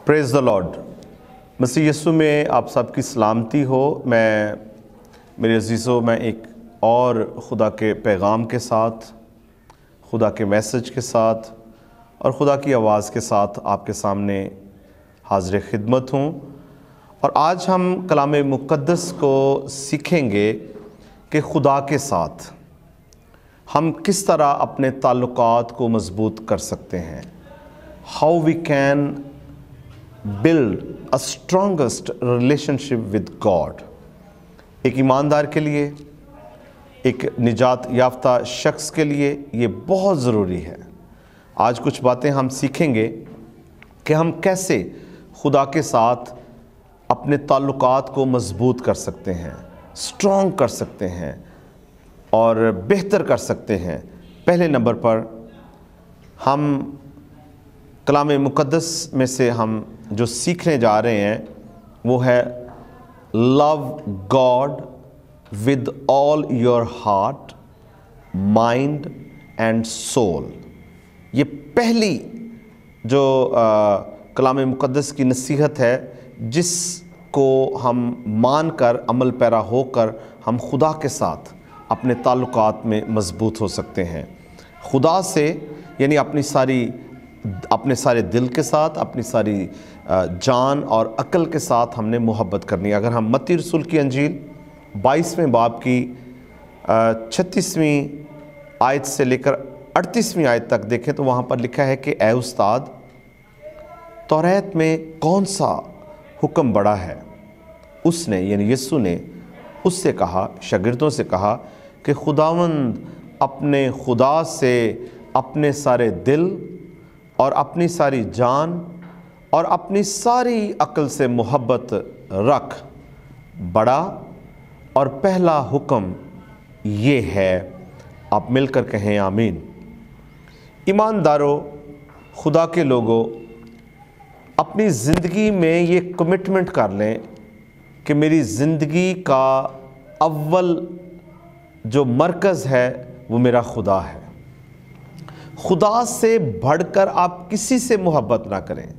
Praise the Lord. मसीह यीशु में आप सबकी सलामती हो। मेरे अजीज़ों, मैं एक और खुदा के पैगाम के साथ, खुदा के मैसेज के साथ और खुदा की आवाज़ के साथ आपके सामने हाज़िर खिदमत हूँ। और आज हम कलाम मुक़द्दस को सीखेंगे कि खुदा के साथ हम किस तरह अपने ताल्लुकात को मज़बूत कर सकते हैं। How we can build a strongest relationship with God. एक ईमानदार के लिए, एक निजात याफ्ता शख्स के लिए ये बहुत ज़रूरी है। आज कुछ बातें हम सीखेंगे कि हम कैसे खुदा के साथ अपने ताल्लुकात को मज़बूत कर सकते हैं, स्ट्रॉन्ग कर सकते हैं और बेहतर कर सकते हैं। पहले नंबर पर हम कलाम मुक़द्दस में से हम जो सीखने जा रहे हैं वो है love God with all your heart, mind and soul. ये पहली जो कलाम मुक़द्दस की नसीहत है जिसको हम मानकर अमल पैरा होकर हम खुदा के साथ अपने ताल्लुकात में मज़बूत हो सकते हैं। खुदा से यानी अपने सारे दिल के साथ, अपनी सारी जान और अक्ल के साथ हमने मोहब्बत करनी है। अगर हम मत्ती रसूल की अंजील 22वें बाब की 36वीं आयत से लेकर 38वीं आयत तक देखें तो वहाँ पर लिखा है कि ए उस्ताद, तौरात में कौन सा हुक्म बड़ा है? उसने यानी यीशु ने उससे कहा, शागिर्दों से कहा कि खुदावंद अपने खुदा से अपने सारे दिल और अपनी सारी जान और अपनी सारी अक्ल से मोहब्बत रख। बड़ा और पहला हुक्म ये है। आप मिलकर कहें आमीन। ईमानदारों, खुदा के लोगों, अपनी ज़िंदगी में ये कमिटमेंट कर लें कि मेरी ज़िंदगी का अव्वल जो मरकज़ है वो मेरा खुदा है। खुदा से बढ़कर आप किसी से मोहब्बत ना करें।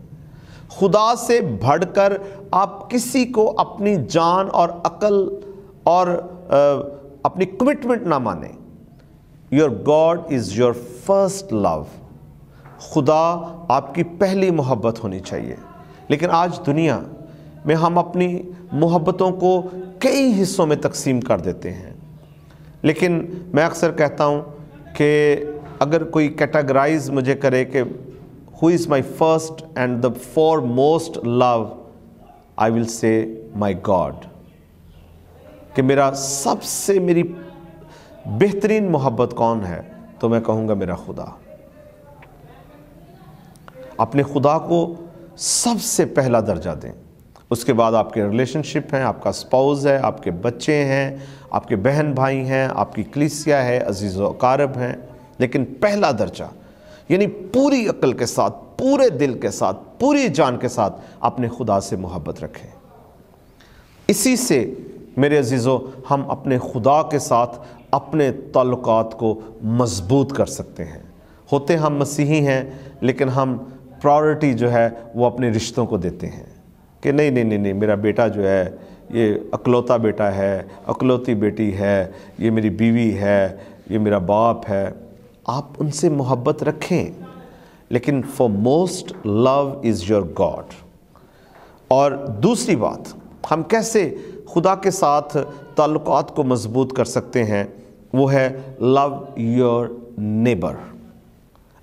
खुदा से बढ़कर आप किसी को अपनी जान और अक्ल और अपनी कमिटमेंट ना माने। Your God is your first love. खुदा आपकी पहली मोहब्बत होनी चाहिए। लेकिन आज दुनिया में हम अपनी मोहब्बतों को कई हिस्सों में तकसीम कर देते हैं। लेकिन मैं अक्सर कहता हूँ कि अगर कोई कैटेगराइज मुझे करे कि who is my first and the foremost love, I will say my God. कि मेरी बेहतरीन मोहब्बत कौन है, तो मैं कहूँगा मेरा खुदा। अपने खुदा को सबसे पहला दर्जा दें। उसके बाद आपके रिलेशनशिप हैं, आपका स्पाउस है, आपके बच्चे हैं, आपके बहन भाई हैं, आपकी कलीसिया है, अजीज़ व अकारब हैं। लेकिन पहला दर्जा यानी पूरी अक्ल के साथ, पूरे दिल के साथ, पूरी जान के साथ अपने खुदा से मोहब्बत रखें। इसी से मेरे अजीज़ों हम अपने खुदा के साथ अपने ताल्लुकात को मज़बूत कर सकते हैं। होते हम मसीही हैं लेकिन हम प्रायोरिटी जो है वो अपने रिश्तों को देते हैं कि नहीं, मेरा बेटा जो है ये अकलौता बेटा है, अकलौती बेटी है, ये मेरी बीवी है, ये मेरा बाप है। आप उनसे मोहब्बत रखें, लेकिन for most love is your God. और दूसरी बात, हम कैसे खुदा के साथ ताल्लुकात को मज़बूत कर सकते हैं वो है लव योर नेबर।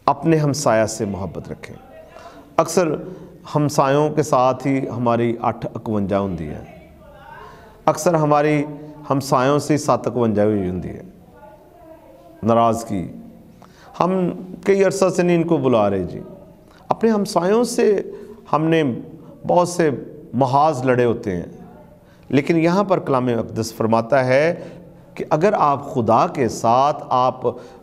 अपने हमसाया से मोहब्बत रखें। अक्सर हमसायों के साथ ही हमारी 851 होती है। अक्सर हमारी हमसायों से 751 हुई होती है। नाराज़गी, हम कई अरसा से नहीं इनको बुला रहे जी। अपने हमसायों से हमने बहुत से महाज लड़े होते हैं। लेकिन यहाँ पर कलाम मुक़द्दस फरमाता है कि अगर आप खुदा के साथ आप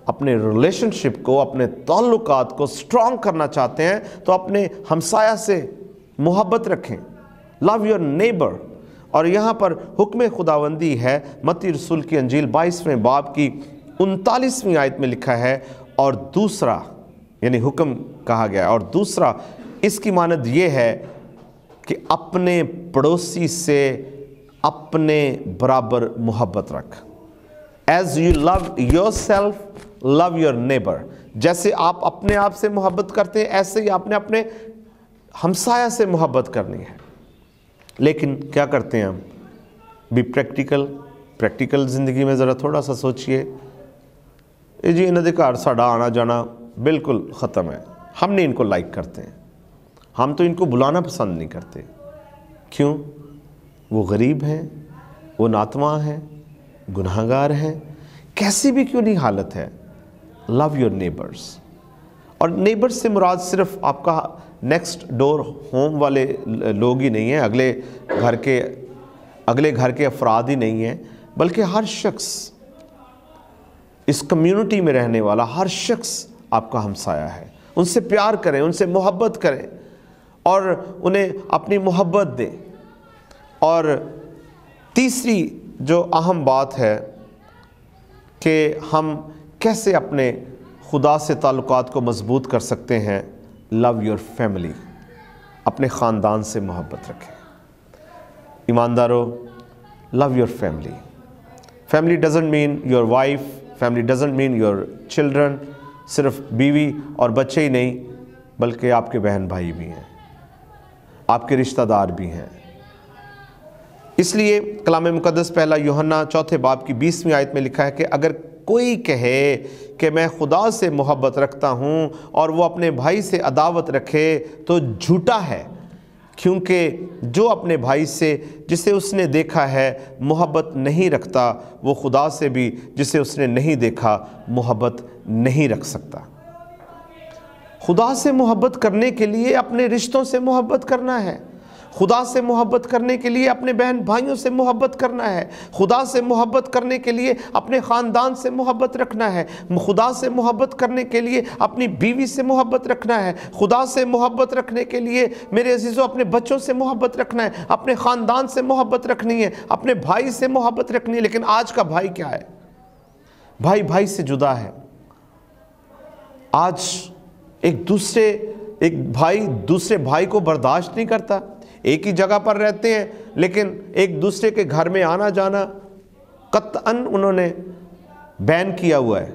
अपने रिलेशनशिप को, अपने ताल्लुकात को स्ट्रॉन्ग करना चाहते हैं तो अपने हमसाया से मोहब्बत रखें। Love your neighbour. और यहाँ पर हुक्म खुदावंदी है। मत्ती रसूल की अंजील 22वें बाब की 39वीं आयत में लिखा है, और दूसरा यानी हुक्म कहा गया, और दूसरा इसकी मानद ये है کہ اپنے پڑوسی سے اپنے برابر محبت رکھ. As you love yourself love your neighbour. جیسے آپ اپنے آپ سے محبت کرتے ہیں ایسے ہی آپ نے اپنے ہمسایہ سے محبت کرنی ہے. لیکن کیا کرتے ہیں ہم؟ بھی پریکٹیکل زندگی میں ذرا تھوڑا سا سوچئے. جی انہوں نے گھر ساڈا آنا جانا بالکل ختم ہے, ہم نہیں ان کو لائک کرتے ہیں, ہم تو ان کو بلانا پسند نہیں کرتے. کیوں؟ وہ غریب ہیں, وہ ناتواں ہیں, گناہگار ہیں, کیسی بھی کیوں نہیں حالت ہے. Love your neighbours. اور نیبرز سے مراد صرف آپ کا نیکسٹ ڈور ہوم والے لوگ ہی نہیں ہیں, اگلے گھر کے افراد ہی نہیں ہیں, بلکہ ہر شخص, اس کمیونٹی میں رہنے والا ہر شخص آپ کا ہمسایہ ہے. ان سے پیار کریں, ان سے محبت کریں اور انہیں اپنی محبت دیں. اور تیسری جو اہم بات ہے کہ ہم کیسے اپنے خدا سے تعلقات کو مضبوط کر سکتے ہیں. Love your family. اپنے خاندان سے محبت رکھیں. ایماندارو, love your family. Family doesn't mean your wife, family doesn't mean your children. صرف بیوی اور بچے ہی نہیں بلکہ آپ کے بہن بھائی بھی ہیں, آپ کے رشتہ دار بھی ہیں. اس لیے کلام مقدس پہلا یوحنا 4 باب کی 20ویں آیت میں لکھا ہے کہ اگر کوئی کہے کہ میں خدا سے محبت رکھتا ہوں اور وہ اپنے بھائی سے عداوت رکھے تو جھوٹا ہے, کیونکہ جو اپنے بھائی سے جسے اس نے دیکھا ہے محبت نہیں رکھتا وہ خدا سے بھی جسے اس نے نہیں دیکھا محبت نہیں رکھ سکتا. خدا سے محبت کرنے کے لیے اپنے رشتوں سے محبت کرنا ہے. خدا سے محبت کرنے کے لیے اپنے بہن بھائیوں سے محبت کرنا ہے. خدا سے محبت کرنے کے لیے اپنے خاندان سے محبت رکھنا ہے. خدا سے محبت کرنے کے لیے اپنی بیوی سے محبت رکھنا ہے. خدا سے محبت رکھنے کے لیے میرے عزیزوں اپنے بچوں سے محبت رکھنا ہے, اپنے خاندان سے محبت رکھنی ہے, اپنے بھائی سے محبت رکھنی ہے. لیکن آج کا بھائی کیا ہے؟ بھائی سے جدا ہے. آج ایک بھائی دوسرے بھائی کو برداشت نہیں کرتا. ایک ہی جگہ پر رہتے ہیں لیکن ایک دوسرے کے گھر میں آنا جانا قطعاً انہوں نے بین کیا ہوا ہے.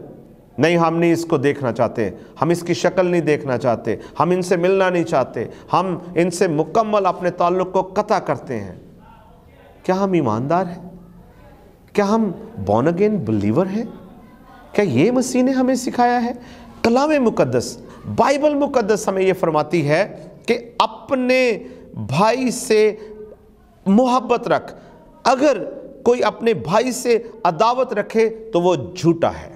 نہیں, ہم نہیں اس کو دیکھنا چاہتے, ہم اس کی شکل نہیں دیکھنا چاہتے, ہم ان سے ملنا نہیں چاہتے, ہم ان سے مکمل اپنے تعلق کو قطع کرتے ہیں. کیا ہم ایماندار ہیں؟ کیا ہم بورن اگین بلیور ہیں؟ کیا یہ مسیح نے ہمیں سکھایا ہے؟ کلام مقدس, بائبل مقدس ہمیں یہ فرماتی ہے کہ اپنے بھائی سے محبت رکھ. اگر کوئی اپنے بھائی سے عداوت رکھے تو وہ جھوٹا ہے.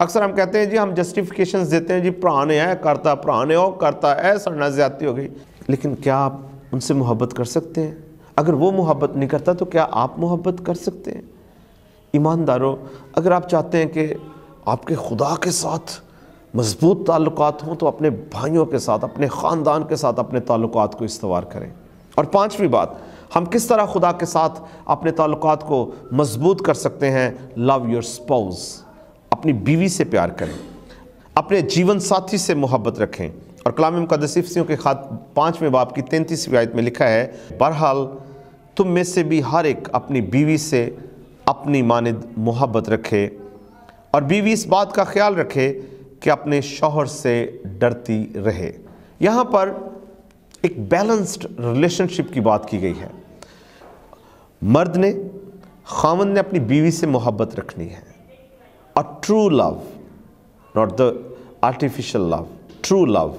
اکثر ہم کہتے ہیں جی ہم جسٹیفیکیشنز دیتے ہیں, جی پرانے ہیں کرتا, پرانے ہو کرتا, ایسا نہ زیادتی ہو گئی. لیکن کیا آپ ان سے محبت کر سکتے ہیں؟ اگر وہ محبت نہیں کرتا تو کیا آپ محبت کر سکتے ہیں؟ ایمانداروں, اگر آپ چاہتے ہیں کہ آپ کے خدا کے ساتھ مضبوط تعلقات ہوں تو اپنے بھائیوں کے ساتھ, اپنے خاندان کے ساتھ اپنے تعلقات کو استوار کریں. اور پانچویں بات, ہم کس طرح خدا کے ساتھ اپنے تعلقات کو مضبوط کر سکتے ہیں؟ Love your spouse. اپنی بیوی سے پیار کریں, اپنے جیون ساتھی سے محبت رکھیں. اور کلام مقدس افسیوں کے خط 5 باب کی 33 آیت میں لکھا ہے, بہرحال تم میں سے بھی ہر ایک اپنی بیوی سے اپنی مانند محبت رکھے اور بیوی اس بات کا خیال رکھے کہ اپنے شوہر سے ڈرتی رہے. یہاں پر ایک بیلنسڈ ریلیشن شپ کی بات کی گئی ہے. مرد نے, خاوند نے اپنی بیوی سے محبت رکھنی ہے, اور true love, not the artificial love, true love.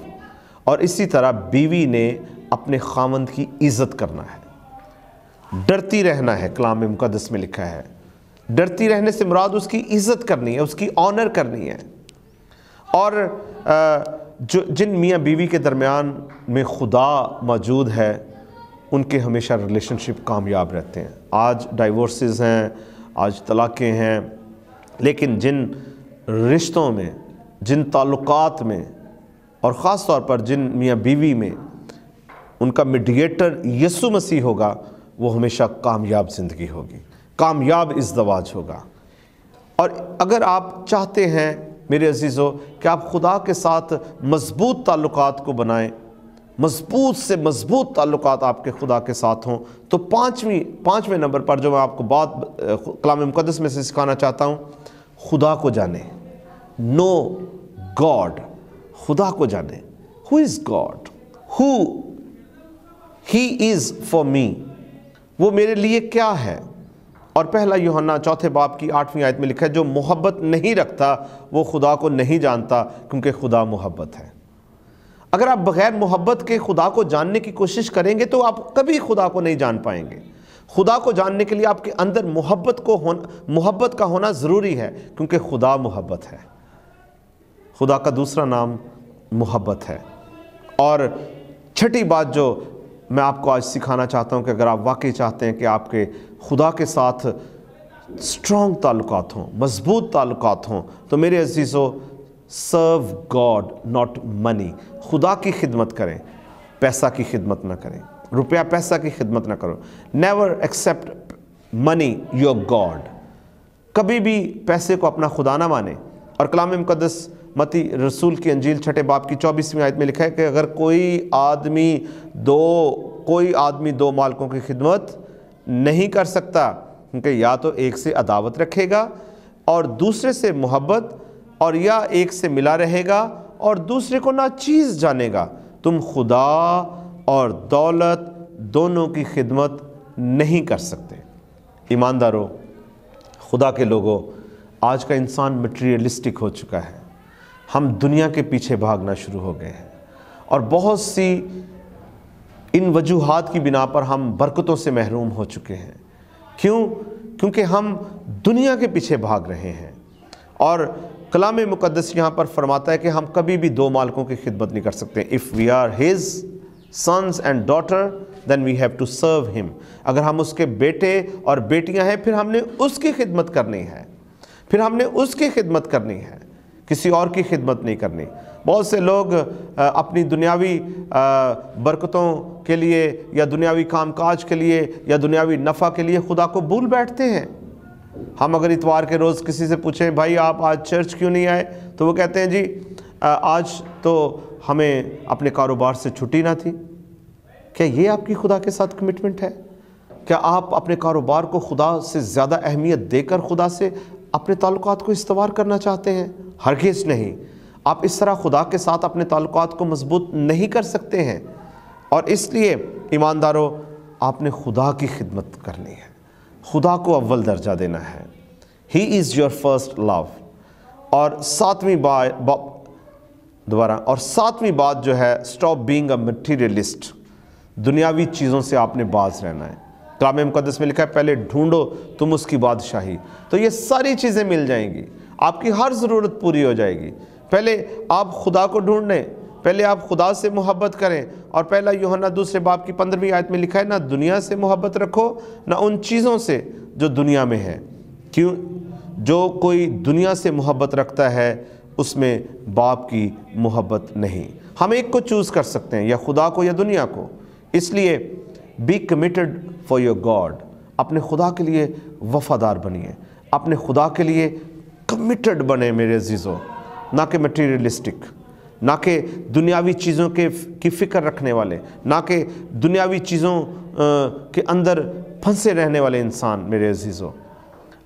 اور اسی طرح بیوی نے اپنے خاوند کی عزت کرنا ہے, ڈرتی رہنا ہے. کلام مقدس میں لکھا ہے ڈرتی رہنے سے مراد اس کی عزت کرنی ہے, اس کی آنر کرنی ہے. اور جن میاں بیوی کے درمیان میں خدا موجود ہے ان کے ہمیشہ ریلیشن شپ کامیاب رہتے ہیں. آج ڈائیورسز ہیں, آج طلاقیں ہیں, لیکن جن رشتوں میں, جن تعلقات میں, اور خاص طور پر جن میاں بیوی میں ان کا میڈیٹر یسوع مسیح ہوگا, وہ ہمیشہ کامیاب زندگی ہوگی, کامیاب ازدواج ہوگا. اور اگر آپ چاہتے ہیں میرے عزیزو کہ آپ خدا کے ساتھ مضبوط تعلقات کو بنائیں मजबूत से मजबूत ताल्लुकात आपके खुदा के साथ हों, तो पाँचवें नंबर पर जो मैं आपको बात कलाम मुक़द्दस में से सिखाना चाहता हूँ, खुदा को जाने। नो गॉड, खुदा को जाने। Who is God, who he is for me, वो मेरे लिए क्या है। और पहला यूहन्ना 4 बाब की 8वीं आयत में लिखा है, जो मोहब्बत नहीं रखता वो खुदा को नहीं जानता, क्योंकि खुदा मोहब्बत है। अगर आप बगैर मोहब्बत के खुदा को जानने की कोशिश करेंगे तो आप कभी खुदा को नहीं जान पाएंगे। खुदा को जानने के लिए आपके अंदर मोहब्बत का होना ज़रूरी है, क्योंकि खुदा मोहब्बत है। खुदा का दूसरा नाम मोहब्बत है। और छठी बात जो मैं आपको आज सिखाना चाहता हूँ कि अगर आप वाकई चाहते हैं कि आपके खुदा के साथ स्ट्रॉन्ग ताल्लुकात हों, मजबूत ताल्लुकात हों, तो मेरे अजीज़ों, सर्व गॉड नॉट मनी। खुदा की खिदमत करें, पैसा की खिदमत ना करें, रुपया पैसा की खिदमत ना करो। Never accept money your God. कभी भी पैसे को अपना खुदा ना माने। और कलाम मुक़द्दस मत्ती रसूल की अंजील 6 बाब की 24वीं आयत में लिखा है कि अगर कोई आदमी दो मालिकों की खिदमत नहीं कर सकता, क्योंकि या तो एक से अदावत रखेगा और दूसरे से मोहब्बत, और या एक से मिला रहेगा और दूसरे को नाचीज़ जानेगा। तुम खुदा और दौलत दोनों की खिदमत नहीं कर सकते। ईमानदारों, खुदा के लोगों, आज का इंसान मटीरियलिस्टिक हो चुका है। हम दुनिया के पीछे भागना शुरू हो गए हैं, और बहुत सी इन वजूहात की बिना पर हम बरकतों से महरूम हो चुके हैं। क्यों? क्योंकि हम दुनिया के पीछे भाग रहे हैं। और कलाम मुक़द्दस यहाँ पर फरमाता है कि हम कभी भी दो मालिकों की खिदमत नहीं कर सकते। If we are his sons and daughter then we have to serve him. अगर हम उसके बेटे और बेटियां हैं, फिर हमने उसकी खिदमत करनी है, किसी और की खिदमत नहीं करनी। बहुत से लोग अपनी दुनियावी बरकतों के लिए या दुनियावी कामकाज के लिए या दुनियावी नफ़ा के लिए खुदा को भूल बैठते हैं। हम अगर इतवार के रोज़ किसी से पूछें, भाई आप आज चर्च क्यों नहीं आए, तो वो कहते हैं जी आज तो हमें अपने कारोबार से छुट्टी ना थी। क्या ये आपकी खुदा के साथ कमिटमेंट है? क्या आप अपने कारोबार को खुदा से ज़्यादा अहमियत देकर खुदा से अपने ताल्लुकात को इस्तवार करना चाहते हैं? हरगिज़ नहीं। आप इस तरह खुदा के साथ अपने ताल्लुकात को मजबूत नहीं कर सकते हैं। और इसलिए ईमानदारों, आपने खुदा की खिदमत करनी है, खुदा को अव्वल दर्जा देना है। He is your first love. और सातवीं बात जो है, स्टॉप बीइंग अ मटीरियलिस्ट। दुनियावी चीज़ों से आपने बाज रहना है। कलाम मुक़द्दस में लिखा है, पहले ढूंढो तुम उसकी बादशाही, तो ये सारी चीज़ें मिल जाएंगी, आपकी हर ज़रूरत पूरी हो जाएगी। पहले आप खुदा को ढूंढें, पहले आप खुदा से मोहब्बत करें। और पहला यूहन्ना 2 बाब की 15वीं आयत में लिखा है, ना दुनिया से मोहब्बत रखो, ना उन चीज़ों से जो दुनिया में है। क्यों? जो कोई दुनिया से मोहब्बत रखता है उसमें बाप की मोहब्बत नहीं। हम एक को चूज़ कर सकते हैं, या खुदा को या दुनिया को। इसलिए be committed for your God. अपने खुदा के लिए वफादार बनिए, अपने खुदा के लिए कमिटेड बने मेरे अजीज़ों, ना कि मटीरियलिस्टिक, ना कि दुनियावी चीज़ों की फ़िक्र रखने वाले, ना कि दुनियावी चीज़ों के अंदर फंसे रहने वाले इंसान। मेरे अजीज़ों,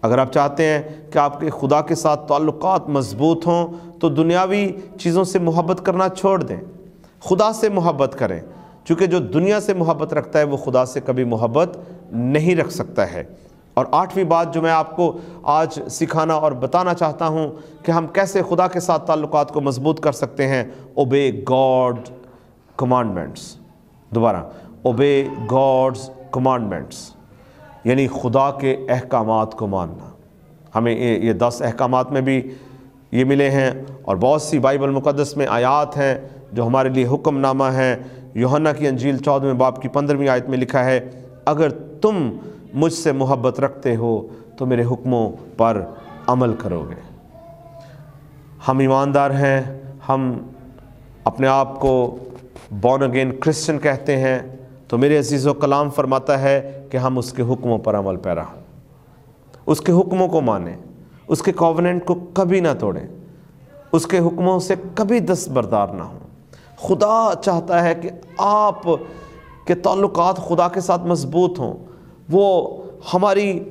अगर आप चाहते हैं कि आपके खुदा के साथ ताल्लुकात मजबूत हों, तो दुनियावी चीज़ों से मोहब्बत करना छोड़ दें, खुदा से मोहब्बत करें। क्योंकि जो दुनिया से मोहब्बत रखता है वो खुदा से कभी मोहब्बत नहीं रख सकता है। और आठवीं बात जो मैं आपको आज सिखाना और बताना चाहता हूँ कि हम कैसे खुदा के साथ ताल्लुकात को मजबूत कर सकते हैं, ओबे गॉड कमांडमेंट्स। दोबारा, ओबे गॉड्स कमांडमेंट्स, यानी खुदा के अहकामात को मानना। हमें ये 10 अहकामात में भी ये मिले हैं, और बहुत सी बाइबल मुक़द्दस में आयात हैं जो हमारे लिए हुक्मनामा है। यूहन्ना की अंजील 14वें बाब की 15वीं आयत में लिखा है, अगर तुम मुझसे मोहब्बत रखते हो तो मेरे हुक्मों पर अमल करोगे। हम ईमानदार हैं, हम अपने आप को बॉर्न अगेन क्रिश्चियन कहते हैं, तो मेरे अजीज़ों, कलाम फरमाता है कि हम उसके हुक्मों पर अमल पैरा हों, उसके हुक्मों को मानें, उसके कॉवेनेंट को कभी ना तोड़ें, उसके हुक्मों से कभी दस्तबरदार ना हों। خدا چاہتا ہے کہ آپ کے تعلقات خدا کے ساتھ مضبوط ہوں۔ وہ ہماری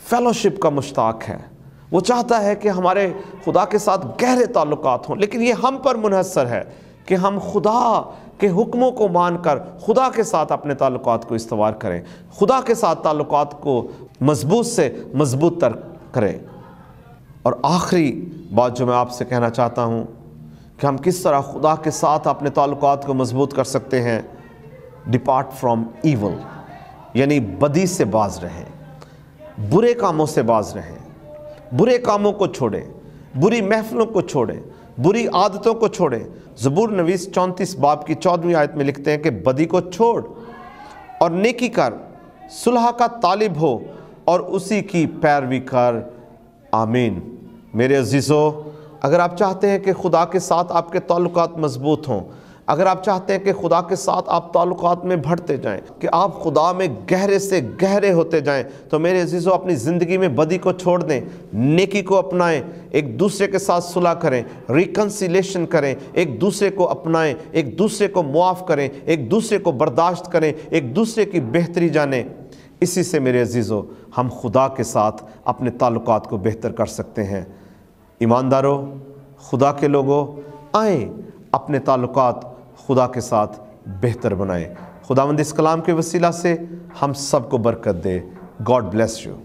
فیلوشپ کا مشتاق ہے، وہ چاہتا ہے کہ ہمارے خدا کے ساتھ گہرے تعلقات ہوں، لیکن یہ ہم پر منحصر ہے کہ ہم خدا کے حکموں کو مان کر خدا کے ساتھ اپنے تعلقات کو استوار کریں، خدا کے ساتھ تعلقات کو مضبوط سے مضبوط تر کریں۔ اور آخری بات جو میں آپ سے کہنا چاہتا ہوں کہ ہم کس طرح خدا کے ساتھ اپنے تعلقات کو مضبوط کر سکتے ہیں، ڈپارٹ فرام ایول، یعنی بدی سے باز رہیں، برے کاموں سے باز رہیں، برے کاموں کو چھوڑیں، بری محفلوں کو چھوڑیں، بری عادتوں کو چھوڑیں۔ زبور نویس 34 باب کی 14ویں آیت میں لکھتے ہیں کہ بدی کو چھوڑ اور نیکی کر، صلح کا طالب ہو اور اسی کی پیروی کر، آمین۔ میرے عزیزو، اگر آپ چاہتے ہیں کہ خدا کے ساتھ آپ کے تعلقات مضبوط ہوں، اگر آپ چاہتے ہیں کہ خدا کے ساتھ آپ تعلقات میں بڑھتے جائیں، کہ آپ خدا میں گہرے سے گہرے ہوتے جائیں، تو میرے عزیزو اپنی زندگی میں بدی کو چھوڑ دیں، نیکی کو اپنائیں، ایک دوسرے کے ساتھ صلح کریں، ریکنسیلیشن کریں، ایک دوسرے کو اپنائیں، ایک دوسرے کو معاف کریں، ایک دوسرے کو برداشت کریں، ایک دوسرے کی بہتری جانیں۔ اسی سے میرے عزیزو ہم خدا کے ساتھ اپنے تعلقات کو بہتر کر سکتے ہیں۔ ایمانداروں، خدا کے لوگوں، آئیں اپنے تعلقات خدا کے ساتھ بہتر بنائیں۔ خداوند اس کلام کے وسیلہ سے ہم سب کو برکت دے۔ God bless you.